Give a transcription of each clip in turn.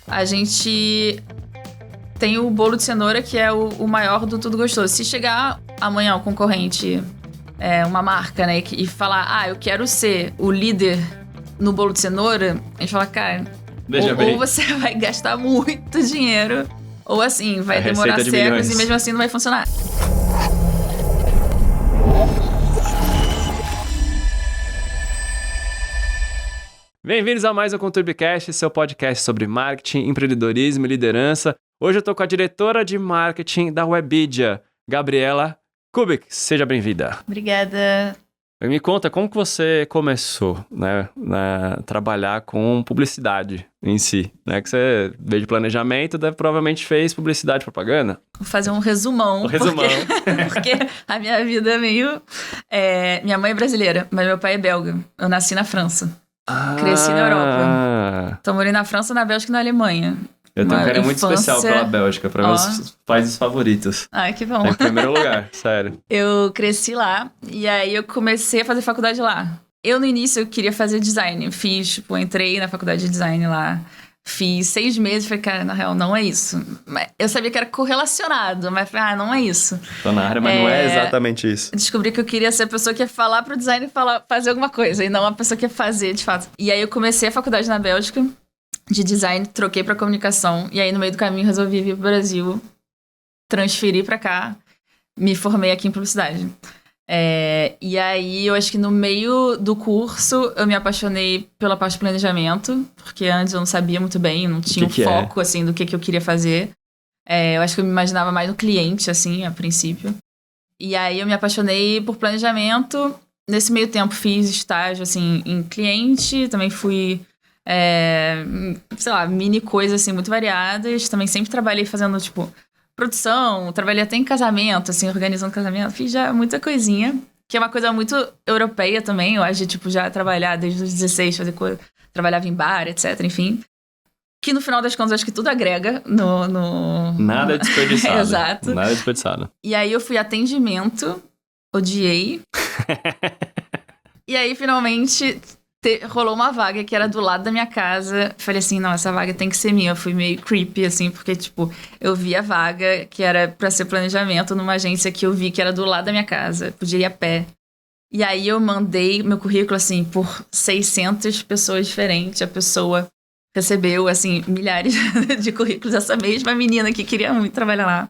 a gente tem o bolo de cenoura, que é o maior do Tudo Gostoso. Se chegar amanhã o concorrente, uma marca, né, e falar, eu quero ser o líder no bolo de cenoura, a gente fala, cara, ou você vai gastar muito dinheiro, ou assim, vai demorar séculos e mesmo assim não vai funcionar. Bem-vindos a mais um ConturbiCast, seu podcast sobre marketing, empreendedorismo e liderança. Hoje eu tô com a diretora de marketing da Webidia, Gabriela Kubik. Seja bem-vinda. Obrigada. Me conta, como que você começou, né, a trabalhar com publicidade em si? Né? Que você veio de planejamento, provavelmente fez publicidade e propaganda? Vou fazer um resumão. Porque a minha vida é meio... minha mãe é brasileira, mas meu pai é belga. Eu nasci na França. Cresci na Europa. Então morei na França, na Bélgica e na Alemanha. Eu tenho um carinho muito especial pela Bélgica, para meus países favoritos. Ai, que bom. Em primeiro lugar, sério. Eu cresci lá e aí eu comecei a fazer faculdade lá. Eu, no início, eu queria fazer design. Entrei na faculdade de design lá. Fiz 6 meses e falei, cara, na real, não é isso. Eu sabia que era correlacionado, mas falei, não é isso. Tô na área, mas não é exatamente isso. Descobri que eu queria ser a pessoa que ia falar pro design e fazer alguma coisa, e não a pessoa que ia fazer, de fato. E aí eu comecei a faculdade na Bélgica, de design, troquei pra comunicação, e aí no meio do caminho resolvi vir pro Brasil, transferi pra cá, me formei aqui em publicidade. E aí, eu acho que no meio do curso, eu me apaixonei pela parte de planejamento, porque antes eu não sabia muito bem, não tinha um foco, assim, do que eu queria fazer. Eu acho que eu me imaginava mais no cliente, assim, a princípio. E aí, eu me apaixonei por planejamento. Nesse meio tempo, fiz estágio, assim, em cliente. Também fui, mini coisas, assim, muito variadas. Também sempre trabalhei fazendo, produção, trabalhei até em casamento, assim, organizando casamento. Fiz já muita coisinha, que é uma coisa muito europeia também. Eu acho de, já trabalhar desde os 16, fazer coisa. Trabalhava em bar, etc, enfim. Que no final das contas, acho que tudo agrega no... Nada é desperdiçado. Exato. Nada é desperdiçado. E aí eu fui atendimento, odiei. E aí, finalmente... rolou uma vaga que era do lado da minha casa. Falei assim, não, essa vaga tem que ser minha. Eu fui meio creepy, assim, porque, eu vi a vaga que era pra ser planejamento numa agência que eu vi que era do lado da minha casa. Podia ir a pé. E aí eu mandei meu currículo, assim, por 600 pessoas diferentes. A pessoa recebeu, assim, milhares de currículos. Essa mesma menina que queria muito trabalhar lá.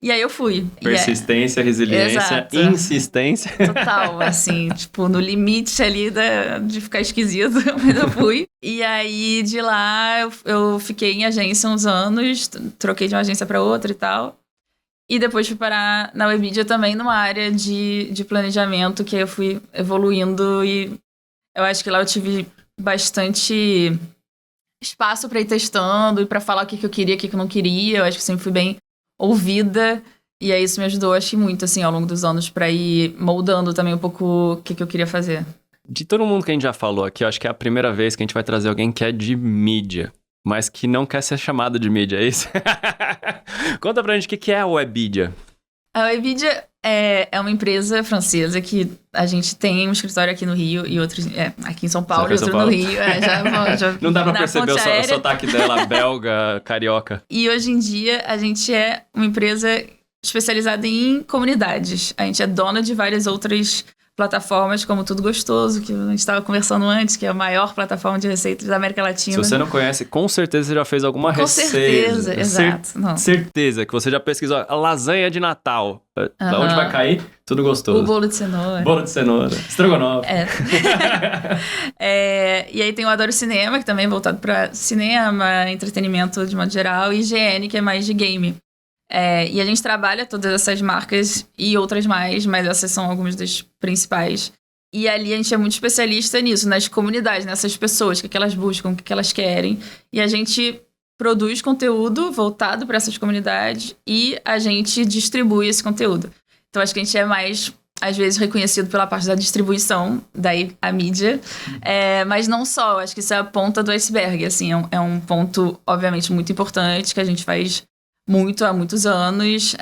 E aí eu fui. Persistência, resiliência, exato. Insistência. Total, assim, no limite ali de ficar esquisito, mas eu fui. E aí, de lá, eu fiquei em agência uns anos, troquei de uma agência pra outra e tal. E depois fui parar na Webidia também, numa área de planejamento, que aí eu fui evoluindo e eu acho que lá eu tive bastante espaço pra ir testando e pra falar o que eu queria, o que eu não queria. Eu acho que sempre fui bem ouvida, e aí isso me ajudou, acho muito, assim, ao longo dos anos, pra ir moldando também um pouco o que eu queria fazer. De todo mundo que a gente já falou aqui, eu acho que é a primeira vez que a gente vai trazer alguém que é de mídia, mas que não quer ser chamado de mídia, é isso? Conta pra gente o que é a Webidia. A Webidia é uma empresa francesa que a gente tem um escritório aqui no Rio e outros aqui em São Paulo e outro no Rio. Já não dá pra perceber o sotaque dela, belga, carioca. E hoje em dia a gente é uma empresa especializada em comunidades. A gente é dona de várias outras plataformas, como Tudo Gostoso, que a gente estava conversando antes, que é a maior plataforma de receitas da América Latina. Se você não conhece, com certeza você já fez alguma receita. Com certeza, exato. Certeza que você já pesquisou a lasanha de Natal. Da onde vai cair? Tudo Gostoso. O bolo de cenoura. Bolo de cenoura. Estrogonofe. E aí tem o Adoro Cinema, que também é voltado para cinema, entretenimento de modo geral, e IGN, que é mais de game. E a gente trabalha todas essas marcas e outras mais, mas essas são algumas das principais. E ali a gente é muito especialista nisso, nas comunidades, nessas pessoas, o que elas buscam, o que elas querem. E a gente produz conteúdo voltado para essas comunidades e a gente distribui esse conteúdo. Então acho que a gente é mais, às vezes, reconhecido pela parte da distribuição, daí a mídia. Mas não só, acho que isso é a ponta do iceberg. Assim, é um ponto, obviamente, muito importante que a gente faz há muitos anos,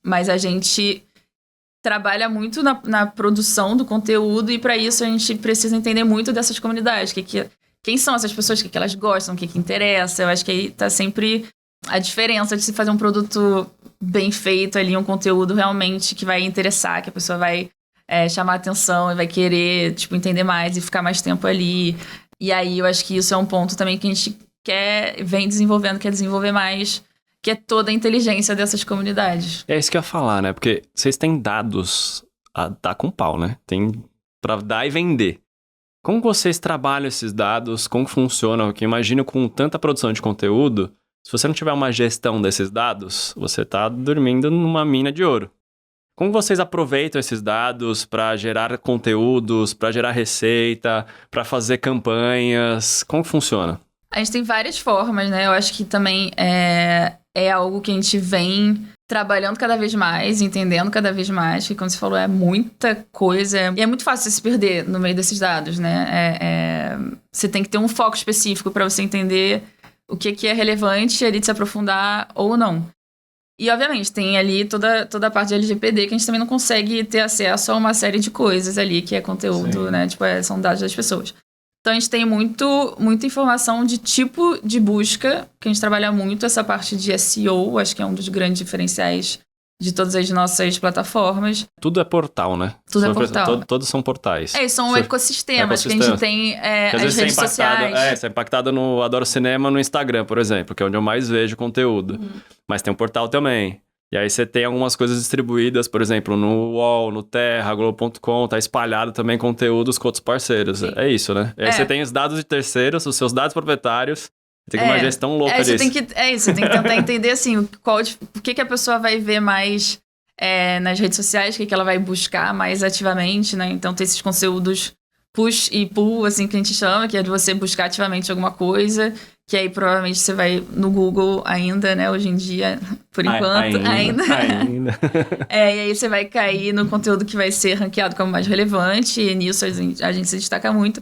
mas a gente trabalha muito na produção do conteúdo e para isso a gente precisa entender muito dessas comunidades, o quem são essas pessoas, o que elas gostam, o que interessa. Eu acho que aí tá sempre a diferença de se fazer um produto bem feito ali, um conteúdo realmente que vai interessar, que a pessoa vai chamar atenção e vai querer, tipo, entender mais e ficar mais tempo ali. E aí eu acho que isso é um ponto também que a gente vem desenvolvendo, quer desenvolver mais, que é toda a inteligência dessas comunidades. É isso que eu ia falar, né? Porque vocês têm dados a dar com pau, né? Tem pra dar e vender. Como vocês trabalham esses dados? Como funcionam? Porque eu imagino com tanta produção de conteúdo, se você não tiver uma gestão desses dados, você tá dormindo numa mina de ouro. Como vocês aproveitam esses dados para gerar conteúdos, para gerar receita, para fazer campanhas? Como funciona? A gente tem várias formas, né? Eu acho que também é algo que a gente vem trabalhando cada vez mais, entendendo cada vez mais, que como você falou, é muita coisa. E é muito fácil você se perder no meio desses dados, né? Você tem que ter um foco específico para você entender o que é relevante ali de se aprofundar ou não. E, obviamente, tem ali toda a parte de LGPD que a gente também não consegue ter acesso a uma série de coisas ali, que é conteúdo, né? Tipo, são dados das pessoas. Então, a gente tem muita informação de tipo de busca, que a gente trabalha muito essa parte de SEO, acho que é um dos grandes diferenciais de todas as nossas plataformas. Tudo é portal, né? Tudo é portal. Todos são portais. São ecossistemas que a gente tem as redes sociais. Você é impactada no Adoro Cinema no Instagram, por exemplo, que é onde eu mais vejo conteúdo. Mas tem um portal também. E aí você tem algumas coisas distribuídas, por exemplo, no UOL, no Terra, Globo.com, tá espalhado também conteúdos com outros parceiros. Sim. É isso, né? E aí você tem os dados de terceiros, os seus dados proprietários. Tem uma gestão louca disso. Você tem que tentar entender, assim, o que a pessoa vai ver mais nas redes sociais, o que ela vai buscar mais ativamente, né? Então, tem esses conteúdos push e pull, assim, que a gente chama, que é de você buscar ativamente alguma coisa, que aí provavelmente você vai no Google ainda, né? Hoje em dia, por enquanto, ainda. E aí você vai cair no conteúdo que vai ser ranqueado como mais relevante, e nisso a gente se destaca muito.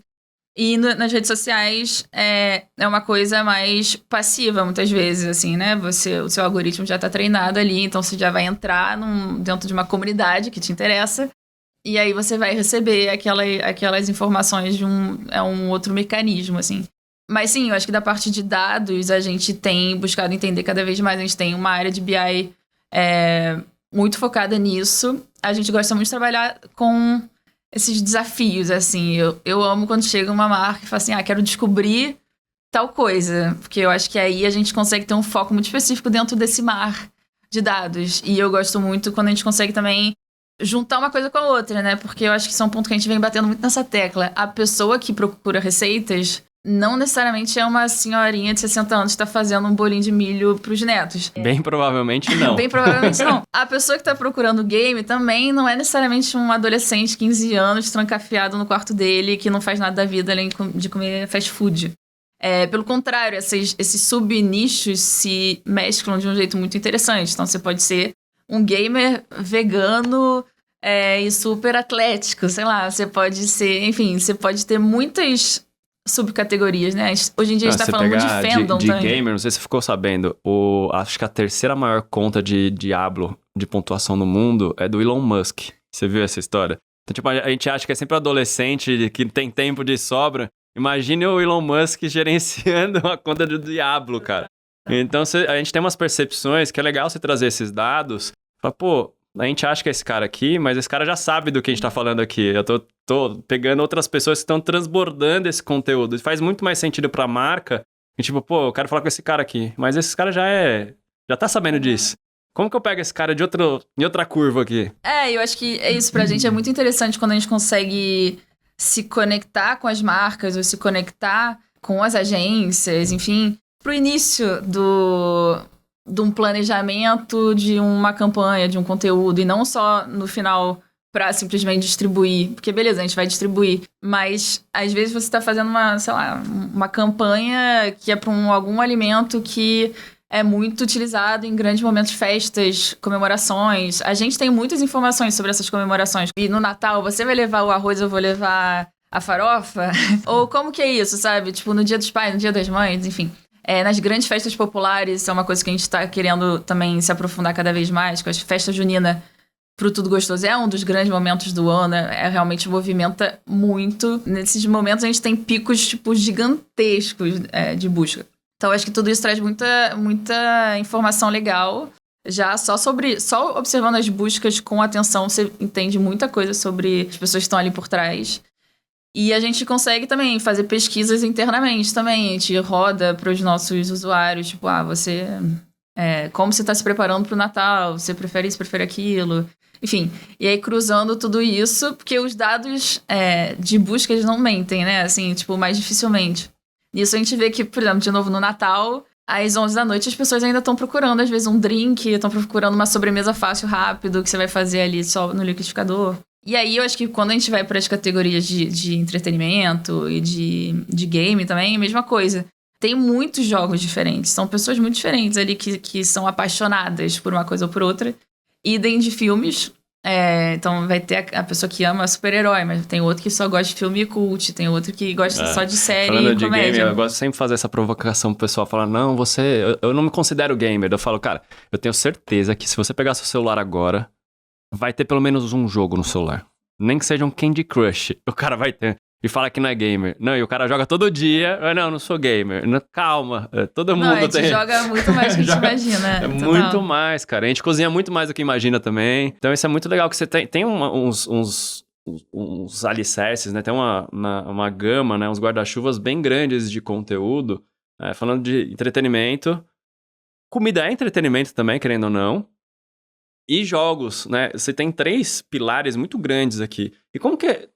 E nas redes sociais é uma coisa mais passiva, muitas vezes, assim, né? O seu algoritmo já tá treinado ali, então você já vai entrar dentro de uma comunidade que te interessa, e aí você vai receber aquelas informações de um outro mecanismo, assim. Mas sim, eu acho que da parte de dados a gente tem buscado entender cada vez mais. A gente tem uma área de BI muito focada nisso. A gente gosta muito de trabalhar com esses desafios, assim. Eu amo quando chega uma marca e fala assim, quero descobrir tal coisa. Porque eu acho que aí a gente consegue ter um foco muito específico dentro desse mar de dados. E eu gosto muito quando a gente consegue também juntar uma coisa com a outra, né? Porque eu acho que isso é um ponto que a gente vem batendo muito nessa tecla. A pessoa que procura receitas não necessariamente é uma senhorinha de 60 anos que tá fazendo um bolinho de milho pros netos. Bem provavelmente não. Bem provavelmente não. A pessoa que tá procurando game também não é necessariamente um adolescente de 15 anos trancafiado no quarto dele que não faz nada da vida além de comer fast food. Pelo contrário, esses sub-nichos se mesclam de um jeito muito interessante. Então você pode ser um gamer vegano e super atlético, sei lá. Você pode ser, enfim, você pode ter muitas subcategorias, né? Hoje em dia a gente tá falando muito de fandom de também. Gamer, não sei se você ficou sabendo, acho que a terceira maior conta de Diablo de pontuação no mundo é do Elon Musk. Você viu essa história? Então, tipo, a gente acha que é sempre adolescente que tem tempo de sobra. Imagine o Elon Musk gerenciando uma conta do Diablo, cara. Então, a gente tem umas percepções que é legal você trazer esses dados. Fala, pô, a gente acha que é esse cara aqui, mas esse cara já sabe do que a gente tá falando aqui. Eu tô pegando outras pessoas que estão transbordando esse conteúdo. Faz muito mais sentido pra marca. E tipo, pô, eu quero falar com esse cara aqui. Mas esse cara já tá sabendo disso. Como que eu pego esse cara em outra curva aqui? Eu acho que isso pra gente é muito interessante quando a gente consegue se conectar com as marcas ou se conectar com as agências, enfim, pro início de um planejamento de uma campanha, de um conteúdo, e não só no final pra simplesmente distribuir. Porque, beleza, a gente vai distribuir, mas às vezes você tá fazendo uma campanha que é pra algum alimento que é muito utilizado em grandes momentos de festas, comemorações. A gente tem muitas informações sobre essas comemorações. E no Natal, você vai levar o arroz, eu vou levar a farofa? Ou como que é isso, sabe? Tipo, no Dia dos Pais, no Dia das Mães, enfim. Nas grandes festas populares, é uma coisa que a gente tá querendo também se aprofundar cada vez mais, com as festas juninas. pro Tudo Gostoso é um dos grandes momentos do ano, realmente movimenta muito. Nesses momentos a gente tem picos, tipo, gigantescos de busca. Então acho que tudo isso traz muita informação legal. Já só observando as buscas com atenção, você entende muita coisa sobre as pessoas que estão ali por trás. E a gente consegue também fazer pesquisas internamente também. A gente roda para os nossos usuários, tipo, você... como você está se preparando para o Natal? Você prefere isso, prefere aquilo? Enfim, e aí cruzando tudo isso, porque os dados de busca eles não mentem, né? Assim, tipo, mais dificilmente. Nisso a gente vê que, por exemplo, de novo, no Natal, às 11 da noite, as pessoas ainda estão procurando, às vezes, um drink, estão procurando uma sobremesa fácil, rápido, que você vai fazer ali só no liquidificador. E aí, eu acho que quando a gente vai para as categorias de entretenimento e de game também, a mesma coisa. Tem muitos jogos diferentes, são pessoas muito diferentes ali que são apaixonadas por uma coisa ou por outra. Idem de filmes, então vai ter a pessoa que ama super-herói, mas tem outro que só gosta de filme cult, tem outro que gosta só de série falando e de comédia. Game, eu gosto sempre de fazer essa provocação pro pessoal, falar, não, eu não me considero gamer. Eu falo, cara, eu tenho certeza que se você pegar seu celular agora, vai ter pelo menos um jogo no celular. Nem que seja um Candy Crush, o cara vai ter. E fala que não é gamer. Não, e o cara joga todo dia. Não sou gamer. Não, calma, todo mundo tem. A gente joga muito mais do que a gente imagina. Muito mais, cara. A gente cozinha muito mais do que imagina também. Então isso é muito legal, que você tem uns alicerces, né? Tem uma gama, né? Uns guarda-chuvas bem grandes de conteúdo. Falando de entretenimento. Comida é entretenimento também, querendo ou não. E jogos, né? Você tem 3 pilares muito grandes aqui. E como que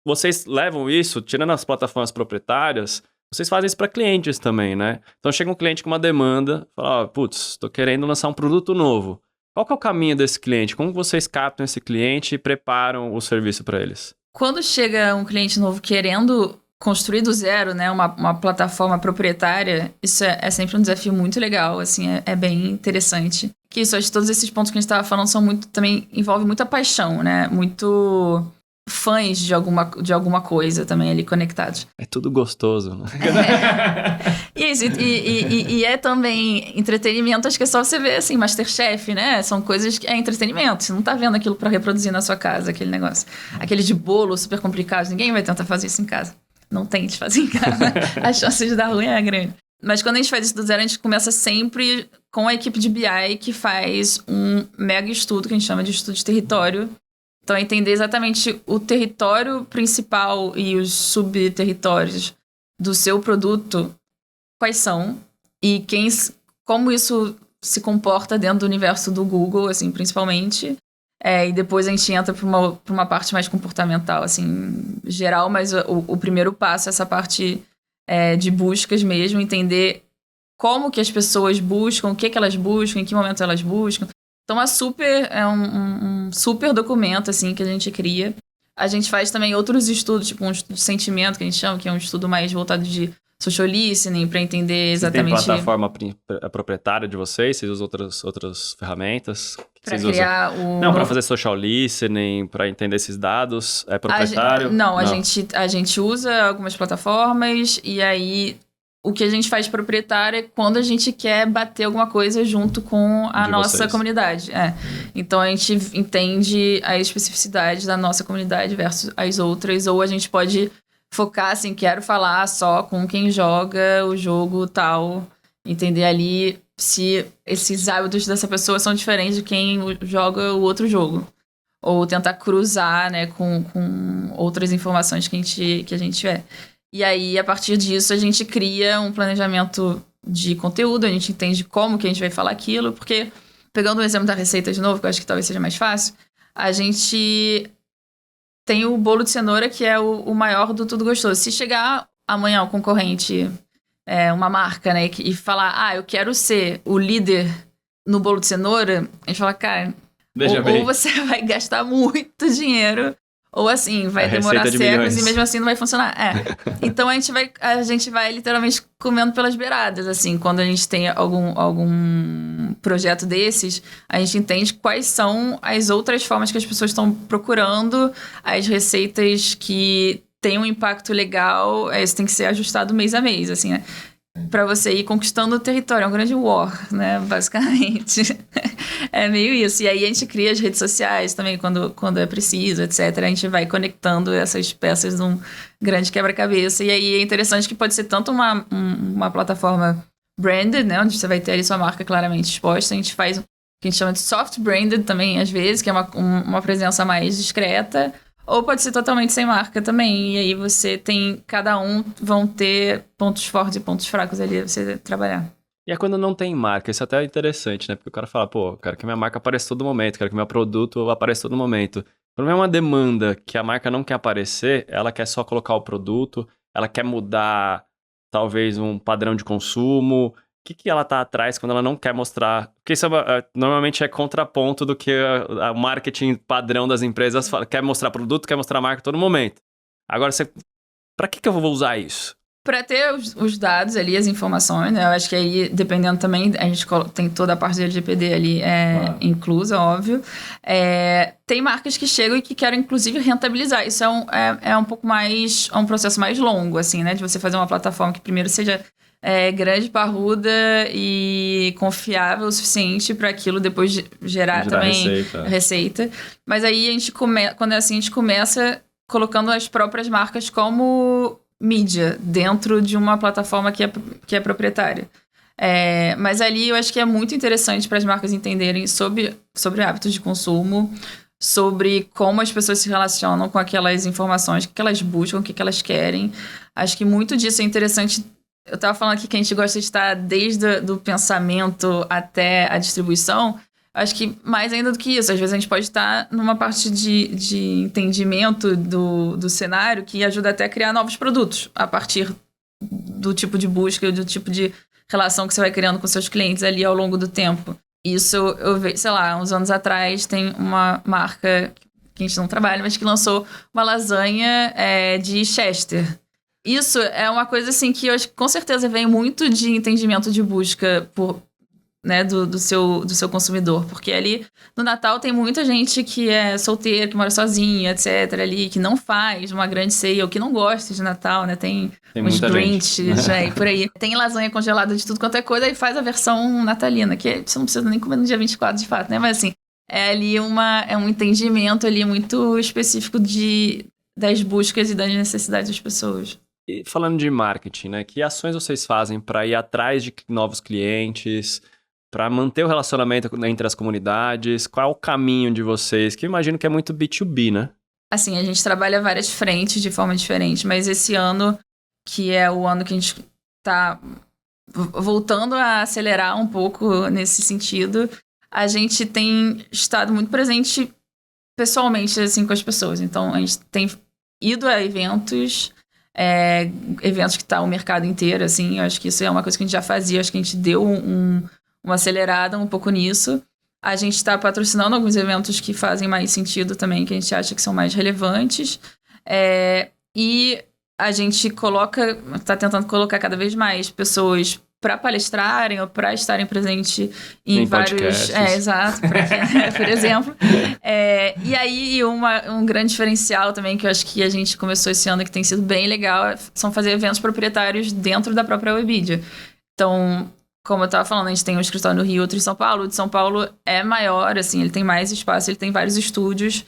vocês levam isso, tirando as plataformas proprietárias, vocês fazem isso para clientes também, né? Então chega um cliente com uma demanda, fala, putz, tô querendo lançar um produto novo. Qual que é o caminho desse cliente? Como vocês captam esse cliente e preparam o serviço para eles? Quando chega um cliente novo querendo construir do zero, né, uma plataforma proprietária, isso é sempre um desafio muito legal, assim, é bem interessante. Que isso, acho que todos esses pontos que a gente estava falando também envolve muita paixão, né? Muito fãs de alguma coisa também ali conectados. É tudo gostoso, né? E é também entretenimento, acho que é só você ver, assim, MasterChef, né? São coisas que é entretenimento. Você não tá vendo aquilo pra reproduzir na sua casa, aquele negócio. Aquele de bolo super complicado, ninguém vai tentar fazer isso em casa. Não tente fazer em casa. A chance de dar ruim é grande. Mas quando a gente faz isso do zero, a gente começa sempre com a equipe de BI que faz um mega estudo, que a gente chama de estudo de território. Então, é entender exatamente o território principal e os subterritórios do seu produto, quais são, e como isso se comporta dentro do universo do Google, assim, principalmente. E depois a gente entra para uma parte mais comportamental, assim, geral, mas o primeiro passo é essa parte de buscas mesmo, entender como que as pessoas buscam, o que elas buscam, em que momento elas buscam. Então é um super documento assim, que a gente cria. A gente faz também outros estudos, tipo um estudo de sentimento, que a gente chama, que é um estudo mais voltado de social listening, para entender exatamente... Você tem plataforma proprietária de vocês? Vocês usam outras ferramentas? Para criar o... Não, para fazer social listening, para entender esses dados, é proprietário? Não, a gente usa algumas plataformas e aí o que a gente faz proprietário é quando a gente quer bater alguma coisa junto com a nossa comunidade. Então a gente entende a especificidade da nossa comunidade versus as outras, ou a gente pode focar assim, quero falar só com quem joga o jogo tal, entender ali se esses hábitos dessa pessoa são diferentes de quem joga o outro jogo. Ou tentar cruzar, né, com outras informações que a gente tiver. E aí, a partir disso, a gente cria um planejamento de conteúdo, a gente entende como que a gente vai falar aquilo, porque, pegando o exemplo da receita de novo, que eu acho que talvez seja mais fácil, a gente tem o bolo de cenoura, que é o maior do Tudo Gostoso. Se chegar amanhã o concorrente, uma marca, né, e falar, eu quero ser o líder no bolo de cenoura, a gente fala, cara, ou você vai gastar muito dinheiro, ou assim, vai demorar séculos e mesmo assim não vai funcionar. Então a gente vai literalmente comendo pelas beiradas, assim, quando a gente tem algum projeto desses, a gente entende quais são as outras formas que as pessoas estão procurando, as receitas que têm um impacto legal, isso tem que ser ajustado mês a mês, assim, né? para você ir conquistando o território. É um grande war, né? Basicamente. É meio isso. E aí a gente cria as redes sociais também quando é preciso, etc. A gente vai conectando essas peças num grande quebra-cabeça. E aí é interessante que pode ser tanto uma plataforma branded, né? Onde você vai ter ali sua marca claramente exposta. A gente faz o que a gente chama de soft branded também, às vezes, que é uma presença mais discreta. Ou pode ser totalmente sem marca também. E aí você tem... Cada um vão ter pontos fortes e pontos fracos ali pra você trabalhar. E é quando não tem marca, isso até é interessante, né? Porque o cara fala, pô, quero que minha marca apareça todo momento, quero que meu produto apareça todo momento. Quando é uma demanda que a marca não quer aparecer, ela quer só colocar o produto, ela quer mudar, talvez, um padrão de consumo. O que ela tá atrás quando ela não quer mostrar? Porque isso normalmente é contraponto do que o marketing padrão das empresas fala. Quer mostrar produto, quer mostrar marca a todo momento. Agora, pra que eu vou usar isso? Para ter os dados ali, as informações, né? Eu acho que aí, dependendo também, a gente tem toda a parte do LGPD ali inclusa, óbvio. Tem marcas que chegam e que querem, inclusive, rentabilizar. Isso é um pouco mais... É um processo mais longo, assim, né? De você fazer uma plataforma que primeiro seja grande, parruda e confiável o suficiente para aquilo depois gerar também receita. Mas aí, quando é assim, a gente começa colocando as próprias marcas como... mídia dentro de uma plataforma que é proprietária. Mas ali eu acho que é muito interessante para as marcas entenderem sobre hábitos de consumo, sobre como as pessoas se relacionam com aquelas informações, o que elas buscam, o que elas querem. Acho que muito disso é interessante. Eu estava falando aqui que a gente gosta de estar desde do pensamento até a distribuição. Acho que mais ainda do que isso. Às vezes a gente pode estar numa parte de entendimento do cenário que ajuda até a criar novos produtos a partir do tipo de busca, do tipo de relação que você vai criando com seus clientes ali ao longo do tempo. Isso eu vejo, sei lá, uns anos atrás tem uma marca que a gente não trabalha, mas que lançou uma lasanha de Chester. Isso é uma coisa assim que eu acho que com certeza vem muito de entendimento de busca né, do seu consumidor, porque ali no Natal tem muita gente que é solteira, que mora sozinha, etc, ali, que não faz uma grande ceia, ou que não gosta de Natal, né, tem uns Grinches, e por aí. Tem lasanha congelada de tudo quanto é coisa, e faz a versão natalina, que você não precisa nem comer no dia 24, de fato, né, mas assim, é ali um entendimento ali muito específico das buscas e das necessidades das pessoas. E falando de marketing, né, que ações vocês fazem para ir atrás de novos clientes, para manter o relacionamento entre as comunidades? Qual é o caminho de vocês? Que eu imagino que é muito B2B, né? Assim, a gente trabalha várias frentes de forma diferente, mas esse ano, que é o ano que a gente tá voltando a acelerar um pouco nesse sentido, a gente tem estado muito presente pessoalmente, assim, com as pessoas. Então, a gente tem ido a eventos que tá o mercado inteiro, assim. Eu acho que isso é uma coisa que a gente já fazia, acho que a gente deu uma acelerada um pouco nisso. A gente está patrocinando alguns eventos que fazem mais sentido também, que a gente acha que são mais relevantes. E a gente está tentando colocar cada vez mais pessoas para palestrarem ou para estarem presentes em vários... exato, por exemplo. E aí, um grande diferencial também, que eu acho que a gente começou esse ano, que tem sido bem legal, são fazer eventos proprietários dentro da própria Webidia. Então, como eu estava falando, a gente tem um escritório no Rio e outro em São Paulo. O de São Paulo é maior, assim, ele tem mais espaço, ele tem vários estúdios.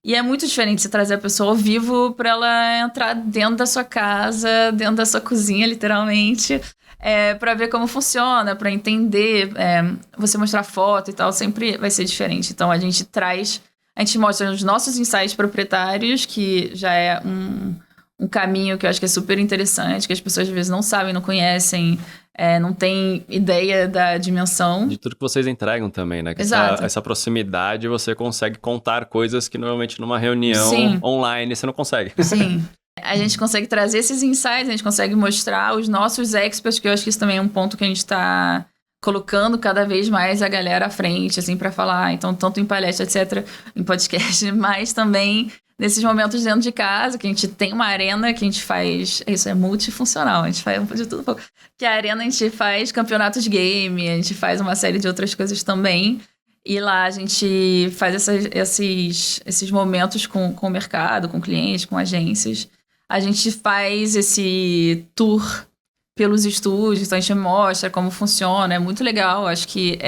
E é muito diferente você trazer a pessoa ao vivo para ela entrar dentro da sua casa, dentro da sua cozinha, literalmente, para ver como funciona, para entender, você mostrar foto e tal, sempre vai ser diferente. Então, a gente mostra os nossos insights proprietários, que já é um caminho que eu acho que é super interessante, que as pessoas às vezes não sabem, não conhecem, não tem ideia da dimensão. De tudo que vocês entregam também, né? Que essa proximidade, você consegue contar coisas que normalmente numa reunião online você não consegue. Sim. A gente consegue trazer esses insights, a gente consegue mostrar os nossos experts, que eu acho que isso também é um ponto que a gente está colocando cada vez mais a galera à frente, assim, para falar. Então, tanto em palestra, etc., em podcast, mas também nesses momentos dentro de casa, que a gente tem uma arena que a gente faz... Isso é multifuncional, a gente faz de tudo um pouco. Que a arena a gente faz campeonatos de game, a gente faz uma série de outras coisas também. E lá a gente faz esses momentos com o mercado, com clientes, com agências. A gente faz esse tour pelos estúdios, então a gente mostra como funciona, é muito legal, acho que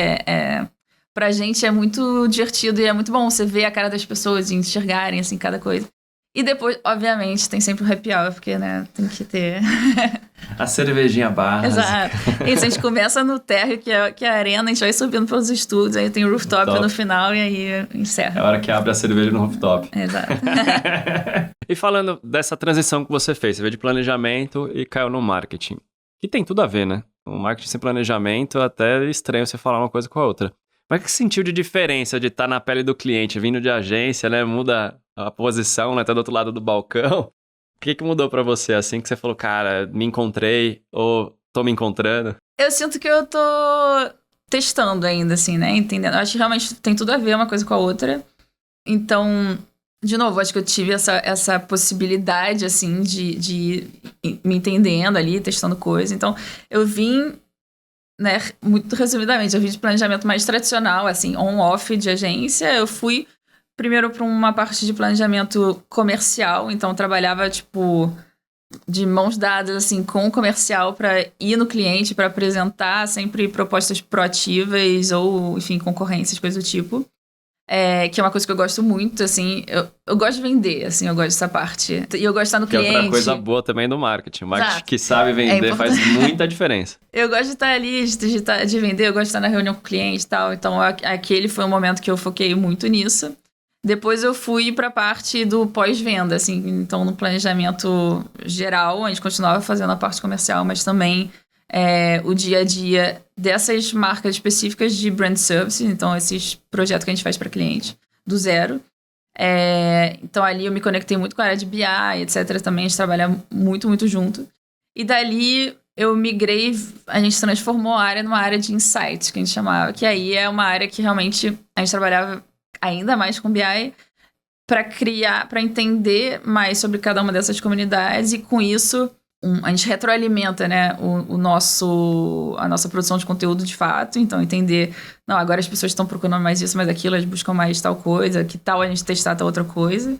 pra gente é muito divertido e é muito bom você ver a cara das pessoas e enxergarem, assim, cada coisa. E depois, obviamente, tem sempre o happy hour, porque, né, tem que ter... A cervejinha básica. Exato. Isso, a gente começa no térreo, que é a arena, a gente vai subindo pelos estúdios, aí tem o rooftop no final e aí encerra. É a hora que abre a cerveja no rooftop. Exato. E falando dessa transição que você fez, você veio de planejamento e caiu no marketing. Que tem tudo a ver, né? O marketing sem planejamento, até é estranho você falar uma coisa com a outra. Mas o que você sentiu de diferença de estar na pele do cliente, vindo de agência, né? Muda a posição, né? Tá do outro lado do balcão. O que mudou pra você, assim, que você falou, cara, me encontrei ou tô me encontrando? Eu sinto que eu tô testando ainda, assim, né? Entendendo. Eu acho que realmente tem tudo a ver uma coisa com a outra. Então, de novo, acho que eu tive essa possibilidade, assim, de me entendendo ali, testando coisas. Então, eu vim, né, muito resumidamente, eu vim de planejamento mais tradicional, assim, on-off de agência. Eu fui primeiro para uma parte de planejamento comercial, então eu trabalhava, tipo, de mãos dadas, assim, com o comercial para ir no cliente, para apresentar sempre propostas proativas ou, enfim, concorrências, coisa do tipo. Que é uma coisa que eu gosto muito, assim, eu gosto de vender, assim, eu gosto dessa parte. E eu gosto de estar no cliente. Que é outra coisa boa também do marketing. O marketing que sabe vender faz muita diferença. Eu gosto de estar ali, de vender, eu gosto de estar na reunião com o cliente e tal. Então, aquele foi um momento que eu foquei muito nisso. Depois eu fui para a parte do pós-venda, assim, então no planejamento geral, a gente continuava fazendo a parte comercial, mas também o dia a dia dessas marcas específicas de brand service, então esses projetos que a gente faz para cliente, do zero. Então ali eu me conectei muito com a área de BI, etc. Também a gente trabalha muito, muito junto. E dali eu migrei, a gente transformou a área numa área de insights, que a gente chamava, que aí é uma área que realmente a gente trabalhava ainda mais com BI, para entender mais sobre cada uma dessas comunidades e com isso a gente retroalimenta, né, a nossa produção de conteúdo de fato, então entender, não, agora as pessoas estão procurando mais isso, mais aquilo, elas buscam mais tal coisa, que tal a gente testar tal outra coisa.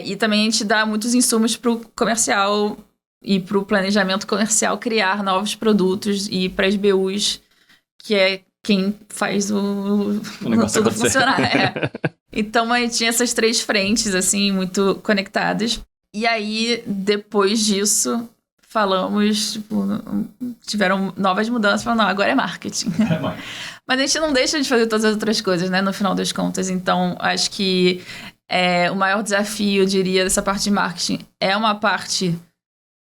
E também a gente dá muitos insumos para o comercial e para o planejamento comercial criar novos produtos e para as BUs, que é quem faz o tudo funcionar. Então, a gente tinha essas 3 frentes, assim, muito conectadas. E aí, depois disso, tiveram novas mudanças. Falaram, não, agora é marketing. Mas a gente não deixa de fazer todas as outras coisas, né, no final das contas. Então, acho que o maior desafio, eu diria, dessa parte de marketing é uma parte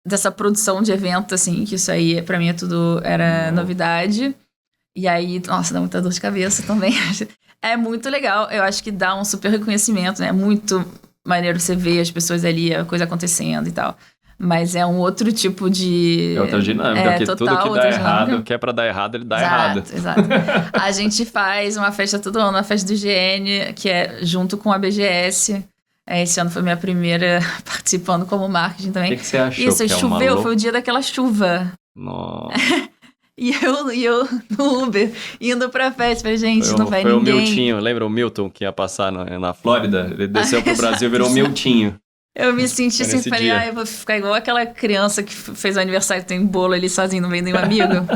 dessa produção de evento, assim, que isso aí, pra mim, era novidade. E aí, nossa, dá muita dor de cabeça também. É muito legal, eu acho que dá um super reconhecimento, né? É muito maneiro você ver as pessoas ali, a coisa acontecendo e tal. Mas é um outro tipo de... É outra dinâmica, porque tudo que dá errado, que é pra dar errado, ele dá errado. Exato. A gente faz uma festa todo ano, a festa do GN, que é junto com a BGS. Esse ano foi minha primeira participando como marketing também. O que você achou? Isso, choveu, foi o dia daquela chuva. Nossa. E eu no Uber, indo pra festa, falei, gente, não vai ninguém. Foi o Miltinho, lembra o Milton que ia passar na Flórida? Ele desceu pro Brasil e virou o Miltinho. Eu me senti assim, falei, eu vou ficar igual aquela criança que fez o aniversário, tem bolo ali sozinho no meio de um amigo.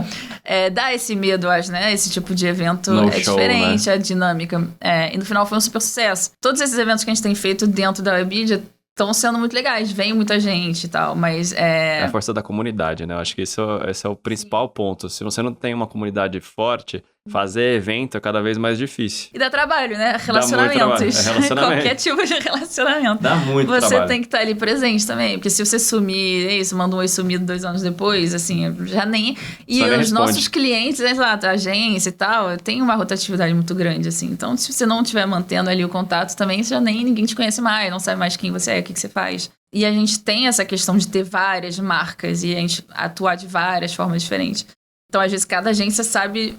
Dá esse medo, acho, né? Esse tipo de evento diferente, né? A dinâmica. E no final foi um super sucesso. Todos esses eventos que a gente tem feito dentro da Webidia estão sendo muito legais, vem muita gente e tal, mas É a força da comunidade, né? Eu acho que esse é o principal ponto. Se você não tem uma comunidade forte, fazer evento é cada vez mais difícil. E dá trabalho, né? Relacionamentos. Qualquer tipo de relacionamento. Dá muito trabalho. Você tem que estar ali presente também, porque se você sumir, manda um oi sumido 2 anos depois, assim, já nem... E só os nossos clientes, exato, a agência e tal, tem uma rotatividade muito grande, assim. Então, se você não estiver mantendo ali o contato também, já nem ninguém te conhece mais, não sabe mais quem você é, o que você faz. E a gente tem essa questão de ter várias marcas e a gente atuar de várias formas diferentes. Então, às vezes, cada agência sabe...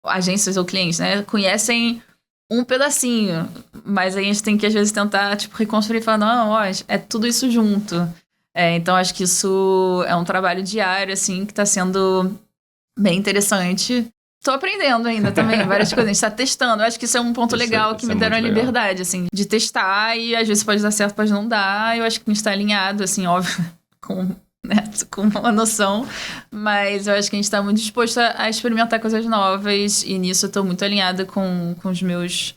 Agências ou clientes, né? Conhecem um pedacinho, mas a gente tem que, às vezes, tentar, reconstruir e falar, não, ó, é tudo isso junto. Então, acho que isso é um trabalho diário, assim, que está sendo bem interessante. Tô aprendendo ainda também, várias coisas. A gente tá testando. Eu acho que isso é um ponto legal que me deram a liberdade, assim, de testar e às vezes pode dar certo, pode não dar. Eu acho que a gente tá alinhado, assim, óbvio, com né? Com uma noção. Mas eu acho que a gente tá muito disposto a experimentar coisas novas. E nisso eu tô muito alinhada com os meus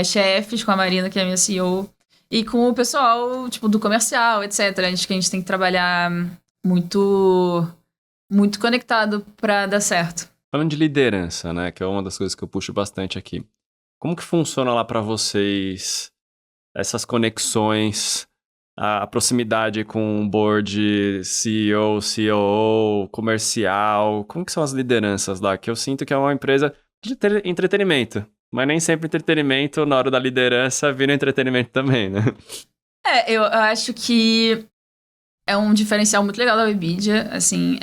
chefes, com a Marina, que é a minha CEO. E com o pessoal, tipo, do comercial, etc. Acho que a gente tem que trabalhar muito, muito conectado pra dar certo. Falando de liderança, né, que é uma das coisas que eu puxo bastante aqui. Como que funciona lá pra vocês essas conexões, a proximidade com o board CEO, COO, comercial? Como que são as lideranças lá? Que eu sinto que é uma empresa de entretenimento, mas nem sempre entretenimento na hora da liderança vira entretenimento também, né? Eu acho que é um diferencial muito legal da Webidia, assim,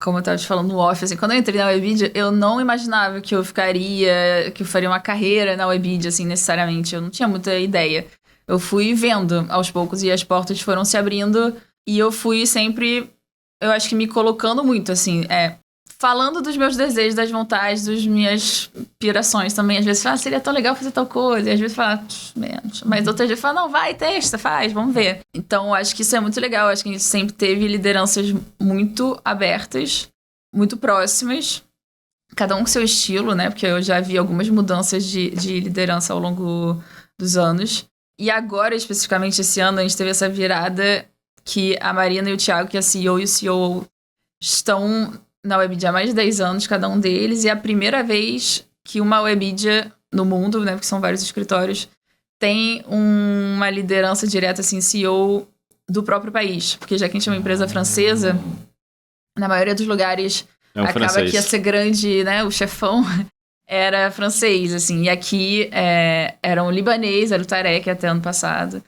como eu tava te falando no off, assim, quando eu entrei na Webidia, eu não imaginava que eu faria uma carreira na Webidia, assim, necessariamente, eu não tinha muita ideia. Eu fui vendo aos poucos e as portas foram se abrindo e eu fui sempre, eu acho que me colocando muito, assim, falando dos meus desejos, das vontades, das minhas pirações também. Às vezes fala, seria tão legal fazer tal coisa. E às vezes fala, menos. Mas outras vezes fala, não, vai, testa, faz, vamos ver. Então, eu acho que isso é muito legal. Eu acho que a gente sempre teve lideranças muito abertas, muito próximas. Cada um com seu estilo, né? Porque eu já vi algumas mudanças de liderança ao longo dos anos. E agora, especificamente esse ano, a gente teve essa virada que a Marina e o Thiago, que é a CEO e o COO, estão na Webidia há mais de 10 anos, cada um deles, e é a primeira vez que uma Webidia no mundo, né, porque são vários escritórios, tem uma liderança direta, assim, CEO do próprio país. Porque já que a gente é uma empresa francesa, na maioria dos lugares acaba francês. que ia ser grande, né, o chefão era francês, assim, e aqui era um libanês, era o Tarek até ano passado.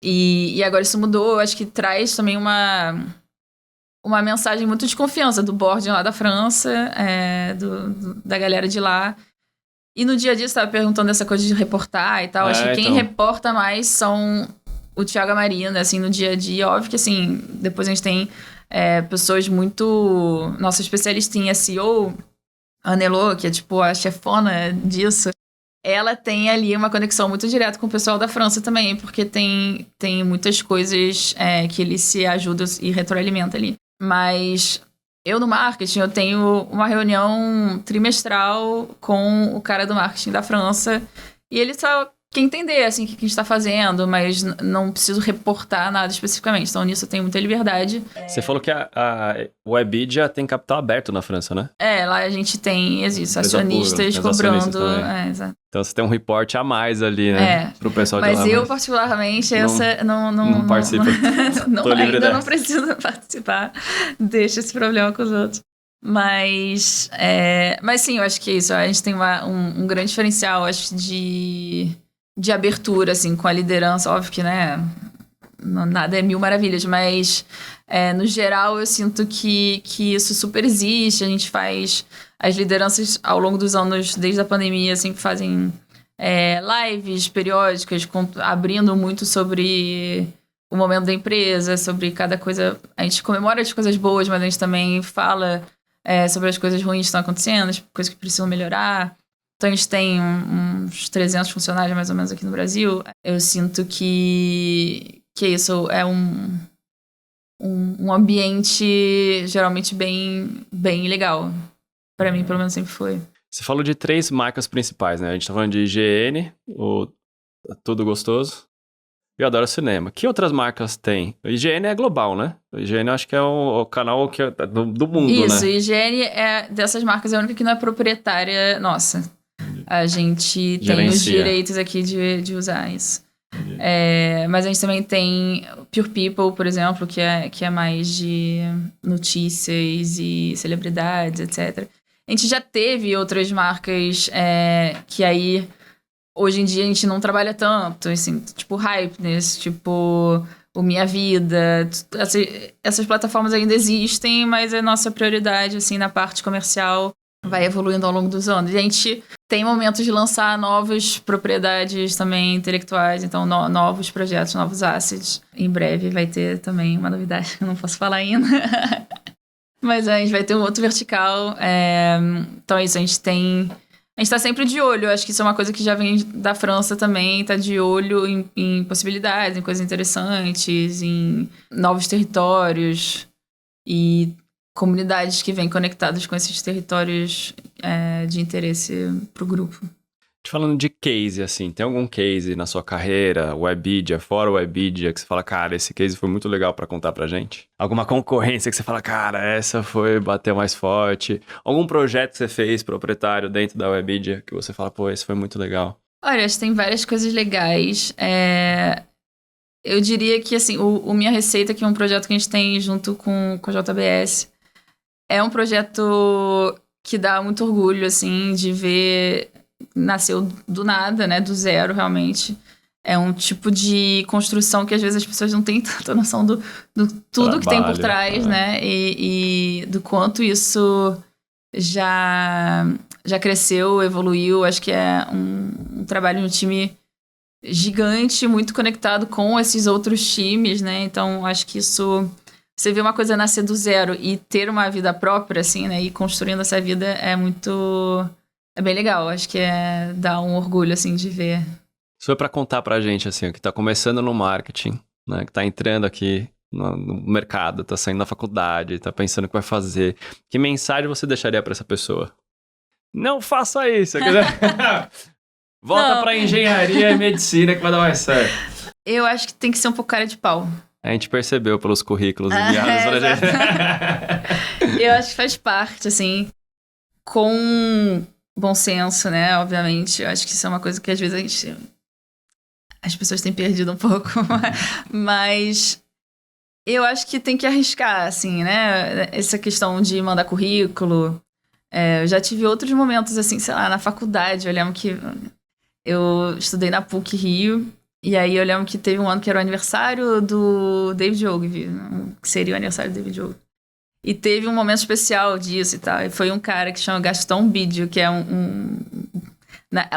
E agora isso mudou, eu acho que traz também uma mensagem muito de confiança do board lá da França, da galera de lá. E no dia a dia você estava perguntando essa coisa de reportar e tal. Acho que quem reporta mais são o Thiago e a Marina, assim, no dia a dia. Óbvio que, assim, depois a gente tem pessoas muito... Nossa especialista em SEO, a Nelô, que é, tipo, a chefona disso. Ela tem ali uma conexão muito direta com o pessoal da França também, porque tem muitas coisas que ele se ajuda e retroalimenta ali. Mas eu no marketing, eu tenho uma reunião trimestral com o cara do marketing da França e ele só quer entender, assim, o que a gente tá fazendo, mas não preciso reportar nada especificamente. Então, nisso eu tenho muita liberdade. Você falou que a Webidia tem capital aberto na França, né? Lá a gente tem, existe, acionistas cobrando. Exato. Então você tem um reporte a mais ali, né? Pro pessoal de lá. Mas eu, particularmente, não participo. Ainda não preciso participar. Deixa esse problema com os outros. Mas sim, eu acho que é isso. A gente tem um grande diferencial, acho, de abertura, assim, com a liderança. Óbvio que, né, nada é mil maravilhas, mas no geral eu sinto que isso super existe. A gente faz... As lideranças, ao longo dos anos, desde a pandemia, sempre fazem lives periódicas, abrindo muito sobre o momento da empresa, sobre cada coisa. A gente comemora as coisas boas, mas a gente também fala sobre as coisas ruins que estão acontecendo, as coisas que precisam melhorar. Então, a gente tem uns 300 funcionários, mais ou menos, aqui no Brasil. Eu sinto que isso é um ambiente, geralmente, bem, bem legal. Pra mim, pelo menos, sempre foi. Você falou de 3 marcas principais, né? A gente tá falando de IGN, o Tudo Gostoso, e eu Adoro Cinema. Que outras marcas tem? O IGN é global, né? O IGN eu acho que é o canal que do mundo, isso, né? Isso, IGN dessas marcas é a única que não é proprietária nossa. A gente tem os direitos aqui de usar isso. Mas a gente também tem Pure People, por exemplo, que é mais de notícias e celebridades, etc. A gente já teve outras marcas que aí, hoje em dia, a gente não trabalha tanto, assim, tipo Hypeness, tipo o Minha Vida. Essas plataformas ainda existem, mas a nossa prioridade, assim, na parte comercial vai evoluindo ao longo dos anos. E a gente tem momentos de lançar novas propriedades também intelectuais, então novos projetos, novos assets. Em breve vai ter também uma novidade que eu não posso falar ainda. Mas a gente vai ter um outro vertical. Então é isso, a gente tem A gente tá sempre de olho, eu acho que isso é uma coisa que já vem da França também, tá de olho em possibilidades, em coisas interessantes, em novos territórios e comunidades que vêm conectadas com esses territórios de interesse pro grupo. Te falando de case, assim, tem algum case na sua carreira, Webidia, fora Webidia, que você fala, cara, esse case foi muito legal pra contar pra gente? Alguma concorrência que você fala, cara, essa foi bater mais forte? Algum projeto que você fez proprietário dentro da Webidia que você fala, pô, esse foi muito legal? Olha, acho que tem várias coisas legais. Eu diria que, assim, o Minha Receita, que é um projeto que a gente tem junto com a JBS, é um projeto que dá muito orgulho, assim, de ver... Nasceu do nada, né? Do zero, realmente. É um tipo de construção que às vezes as pessoas não têm tanta noção do tudo que tem por trás, né? E do quanto isso já cresceu, evoluiu. Acho que é um trabalho de um time gigante, muito conectado com esses outros times, né? Então, acho que isso... Você vê uma coisa nascer do zero e ter uma vida própria, assim, né? E construindo essa vida é muito... É bem legal, acho que dá um orgulho, assim, de ver. Isso foi pra contar pra gente, assim, que tá começando no marketing, né? Que tá entrando aqui no mercado, tá saindo da faculdade, tá pensando o que vai fazer. Que mensagem você deixaria pra essa pessoa? Não faça isso! Volta pra engenharia e medicina que vai dar mais certo. Eu acho que tem que ser um pouco cara de pau. A gente percebeu pelos currículos enviados pra gente. Eu acho que faz parte, assim, com... bom senso, né? Obviamente. Eu acho que isso é uma coisa que às vezes as pessoas têm perdido um pouco. Mas eu acho que tem que arriscar, assim, né? Essa questão de mandar currículo. Eu já tive outros momentos, assim, sei lá, na faculdade. Eu lembro que eu estudei na PUC Rio. E aí eu lembro que teve um ano que era o aniversário do David Ogilvy. Que seria o aniversário do David Ogilvy. E teve um momento especial disso e tal. E foi um cara que chama Gaston Bidio, que é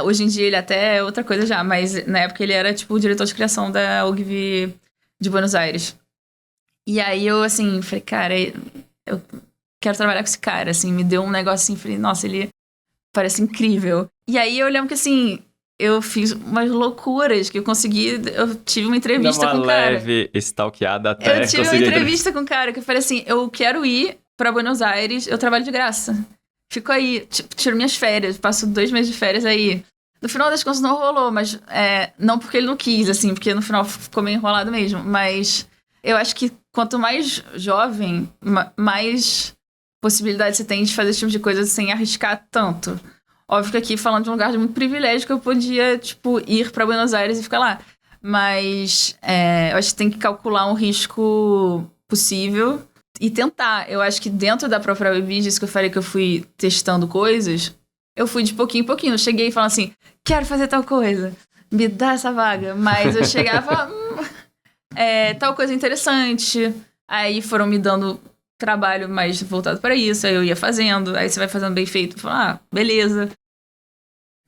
hoje em dia ele até é outra coisa já, mas na época ele era, tipo, o diretor de criação da Ogilvy de Buenos Aires. E aí eu, assim, falei, cara, eu quero trabalhar com esse cara, assim. Me deu um negócio assim, falei, nossa, ele parece incrível. E aí eu lembro que, assim... Eu fiz umas loucuras que eu tive uma entrevista com o cara. Uma leve stalkeada até eu tive uma entrevista com o cara que eu falei assim, eu quero ir pra Buenos Aires, eu trabalho de graça. Fico aí, tiro minhas férias, passo 2 meses de férias aí. No final das contas não rolou, mas não porque ele não quis, assim, porque no final ficou meio enrolado mesmo. Mas eu acho que quanto mais jovem, mais possibilidade você tem de fazer esse tipo de coisa sem arriscar tanto. Óbvio que aqui, falando de um lugar de muito privilégio, que eu podia, tipo, ir pra Buenos Aires e ficar lá. Mas eu acho que tem que calcular um risco possível e tentar. Eu acho que dentro da própria Webidia, isso que eu falei que eu fui testando coisas, eu fui de pouquinho em pouquinho. Eu cheguei e falei assim, quero fazer tal coisa, me dá essa vaga. Mas eu chegava, tal coisa interessante. Aí foram me dando trabalho mais voltado para isso, aí eu ia fazendo. Aí você vai fazendo bem feito, fala, beleza.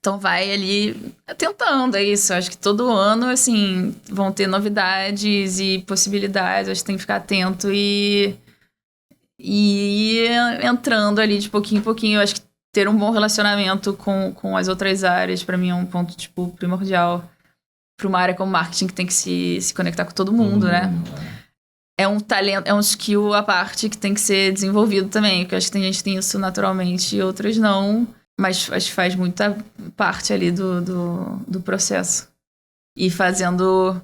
Então vai ali tentando, é isso. Acho que todo ano, assim, vão ter novidades e possibilidades. Acho que tem que ficar atento e ir entrando ali de pouquinho em pouquinho. Acho que ter um bom relacionamento com as outras áreas, pra mim, é um ponto, tipo, primordial pra uma área como marketing que tem que se conectar com todo mundo, né? É um talento, é um skill à parte que tem que ser desenvolvido também. Porque eu acho que tem gente que tem isso naturalmente e outras não. Mas acho que faz muita parte ali do processo. E fazendo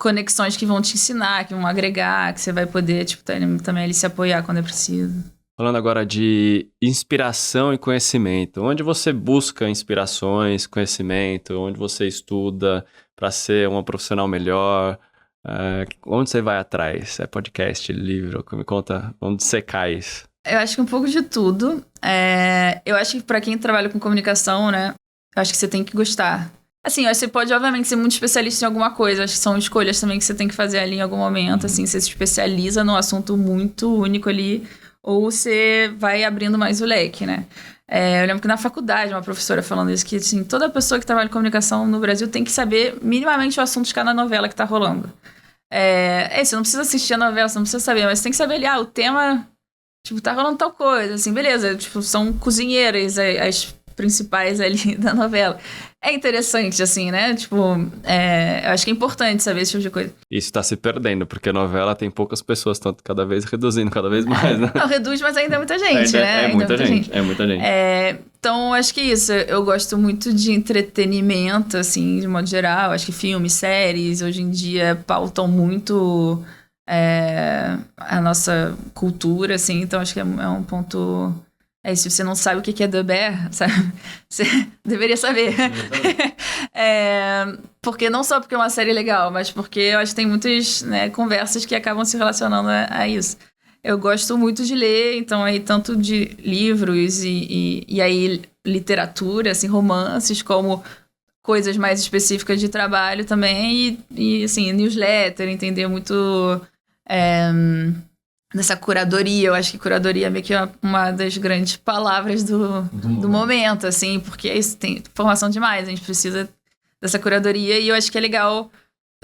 conexões que vão te ensinar, que vão agregar, que você vai poder, tipo, também ali se apoiar quando é preciso. Falando agora de inspiração e conhecimento. Onde você busca inspirações, conhecimento? Onde você estuda para ser uma profissional melhor? Onde você vai atrás? É podcast, livro? Me conta onde você cai isso. Eu acho que um pouco de tudo. Eu acho que pra quem trabalha com comunicação, né? Eu acho que você tem que gostar. Assim, você pode, obviamente, ser muito especialista em alguma coisa. Acho que são escolhas também que você tem que fazer ali em algum momento. Assim, você se especializa num assunto muito único ali. Ou você vai abrindo mais o leque, né? Eu lembro que na faculdade, uma professora falando isso, que assim, toda pessoa que trabalha em comunicação no Brasil tem que saber minimamente o assunto de cada novela que tá rolando. Você não precisa assistir a novela, você não precisa saber, mas você tem que saber ali, o tema... Tipo, tá rolando tal coisa, assim, beleza. Tipo, são cozinheiras, as principais ali da novela. É interessante, assim, né? Tipo, eu acho que é importante saber esse tipo de coisa. Isso tá se perdendo, porque a novela tem poucas pessoas, tanto cada vez reduzindo cada vez mais, né? Não, reduz, mas ainda é muita gente, né? É muita gente. Então, acho que isso. Eu gosto muito de entretenimento, assim, de modo geral. Acho que filmes, séries, hoje em dia pautam muito a nossa cultura, assim. Então, acho que é um ponto... se você não sabe o que é The Bear, sabe? Você deveria saber. Porque não só porque é uma série legal, mas porque eu acho que tem muitas, né, conversas que acabam se relacionando a isso. Eu gosto muito de ler, então aí tanto de livros e aí literatura, assim, romances, como coisas mais específicas de trabalho também, e assim, newsletter, entender muito dessa curadoria. Eu acho que curadoria é meio que uma das grandes palavras do momento, assim, porque isso tem informação demais, a gente precisa dessa curadoria, e eu acho que é legal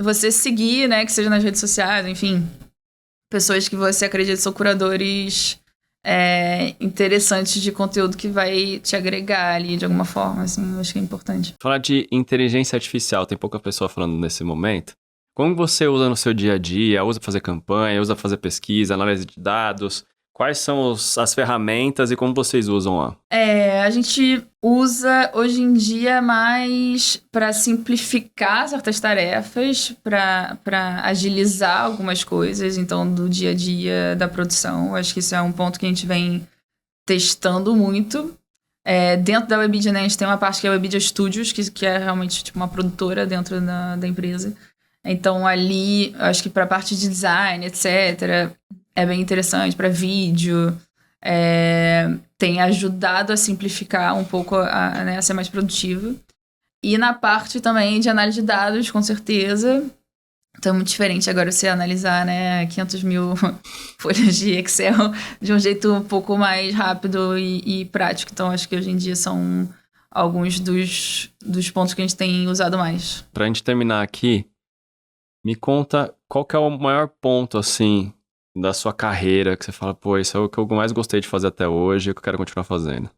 você seguir, né, que seja nas redes sociais, enfim, pessoas que você acredita são curadores interessantes de conteúdo que vai te agregar ali de alguma forma, assim, eu acho que é importante. Falar de inteligência artificial, tem pouca pessoa falando nesse momento. Como você usa no seu dia a dia? Usa para fazer campanha, usa para fazer pesquisa, análise de dados? Quais são as ferramentas e como vocês usam lá? A gente usa hoje em dia mais para simplificar certas tarefas, para agilizar algumas coisas, então, do dia a dia da produção. Acho que isso é um ponto que a gente vem testando muito. Dentro da Webidia, né, a gente tem uma parte que é a Webidia Studios, que é realmente tipo uma produtora dentro da empresa. Então, ali, acho que para a parte de design, etc., é bem interessante. Para vídeo, tem ajudado a simplificar um pouco, a ser mais produtivo. E na parte também de análise de dados, com certeza. Então, é muito diferente agora você analisar, né, 500 mil folhas de Excel de um jeito um pouco mais rápido e prático. Então, acho que hoje em dia são alguns dos pontos que a gente tem usado mais. Pra gente terminar aqui, me conta qual que é o maior ponto, assim, da sua carreira, que você fala, pô, isso é o que eu mais gostei de fazer até hoje e o que eu quero continuar fazendo.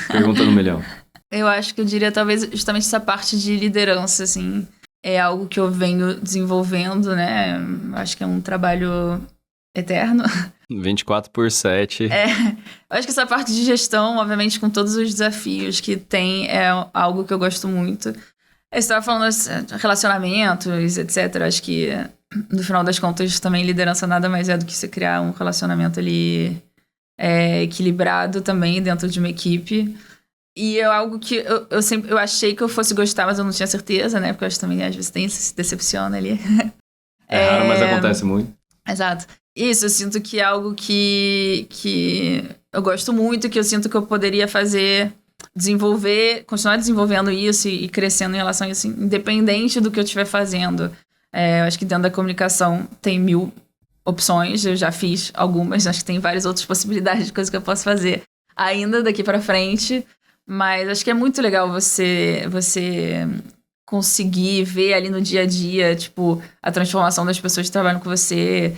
Pergunta no milhão. Eu acho que eu diria talvez justamente essa parte de liderança, assim, é algo que eu venho desenvolvendo, né? Acho que é um trabalho eterno. 24/7. Eu acho que essa parte de gestão, obviamente, com todos os desafios que tem, é algo que eu gosto muito. Eu estava falando de relacionamentos, etc. Acho que, no final das contas, também liderança nada mais é do que você criar um relacionamento ali equilibrado também dentro de uma equipe. E é algo que eu achei que eu fosse gostar, mas eu não tinha certeza, né? Porque eu acho que também, às vezes, se decepciona ali. É raro, mas acontece muito. Exato. Isso, eu sinto que é algo que eu gosto muito, que eu sinto que eu poderia fazer... continuar desenvolvendo isso e crescendo em relação a isso, independente do que eu estiver fazendo. Eu acho que dentro da comunicação tem 1000 opções, eu já fiz algumas, acho que tem várias outras possibilidades de coisas que eu posso fazer ainda daqui pra frente, mas acho que é muito legal você conseguir ver ali no dia a dia, tipo, a transformação das pessoas que trabalham com você,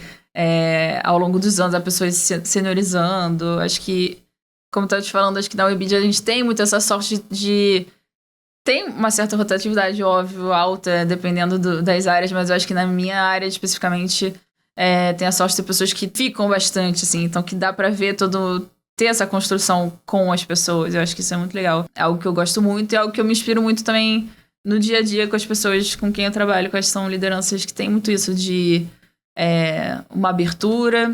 ao longo dos anos, a pessoa se seniorizando. Acho que, como eu tava te falando, acho que na Webidia a gente tem muito essa sorte de... Tem uma certa rotatividade, óbvio, alta, dependendo das áreas, mas eu acho que na minha área, especificamente, tem a sorte de ter pessoas que ficam bastante, assim, então que dá pra ver ter essa construção com as pessoas. Eu acho que isso é muito legal. É algo que eu gosto muito e é algo que eu me inspiro muito também no dia a dia com as pessoas com quem eu trabalho, quais são lideranças que tem muito isso de uma abertura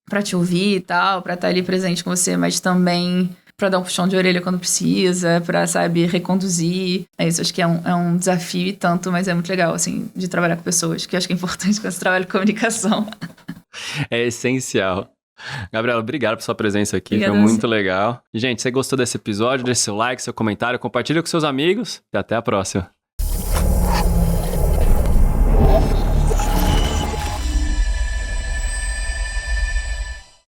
pra te ouvir e tal, pra estar ali presente com você, mas também pra dar um puxão de orelha quando precisa, pra, sabe, reconduzir. Isso, acho que é um desafio e tanto, mas é muito legal, assim, de trabalhar com pessoas, que eu acho que é importante quando você trabalha com comunicação. É essencial. Gabriela, obrigado por sua presença aqui, Obrigada, foi muito legal. Gente, se você gostou desse episódio, deixe seu like, seu comentário, compartilha com seus amigos e até a próxima.